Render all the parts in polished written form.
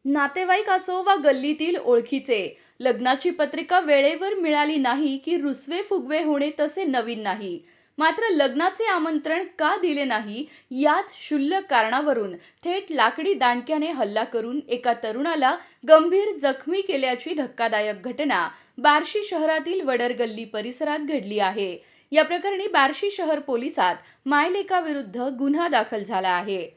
नातेवाईक असो वा गल्लीतील ओळखीचे, लग्नाची पत्रिका वेळेवर मिळाली नाही की रुसवे फुगवे होणे तसे नवीन नाही. मात्र लग्नाचे आमंत्रण का दिले नाही याच क्षुल्लक कारणावरून थेट लाकडी दांडक्याने हल्ला करून एका तरुणाला गंभीर जखमी केल्याची धक्कादायक घटना बार्शी शहरातील वडर गल्ली परिसरात घडली आहे. या प्रकरणी बार्शी शहर पोलिसात मायलेकाविरुद्ध गुन्हा दाखल झाला आहे.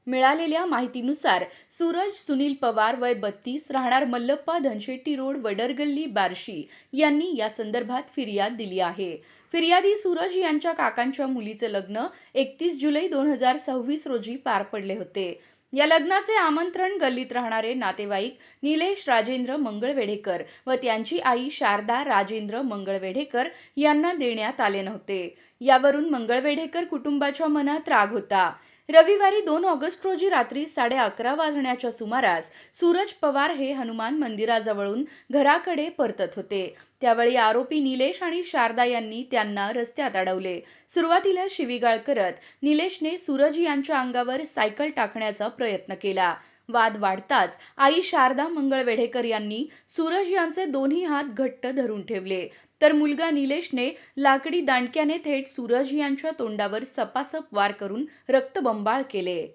मिळालेल्या माहितीनुसार सूरज सुनील पवार वय 32 राहणार मल्लप्पा धनशेट्टी रोड वडरगल्ली बार्शी यांनी या संदर्भात फिर्याद दिली आहे. फिर्यादी सूरज यांच्या काकांच्या मुलीचे लग्न 31 जुलै 2026 रोजी पार पडले होते. या लग्नाचे आमंत्रण गल्लीत राहणारे नातेवाईक निलेश राजेंद्र मंगळवेढेकर व त्यांची आई शारदा राजेंद्र मंगळवेढेकर यांना देण्यात आले नव्हते. यावरून मंगळवेढेकर कुटुंबाच्या मनात राग होता. रविवारी 2 ऑगस्ट रोजी रात्री 11:30 वाजण्याच्या सुमारास सूरज पवार हे हनुमान मंदिराजवळून घराकडे परतत होते. त्यावेळी आरोपी निलेश आणि शारदा यांनी त्यांना रस्त्यात अडवले. सुरुवातीला शिवीगाळ करत निलेशने सूरज यांच्या अंगावर सायकल टाकण्याचा प्रयत्न केला. वाद वाढताच आई शारदा मंगळवेढेकर यांनी सूरज यांचे दोन्ही हात घट्ट धरून ठेवले, तर मुलगा निलेशने लाकडी दांडक्याने थेट सूरज यांच्या तोंडावर सपासप वार करून रक्तबंबाळ केले.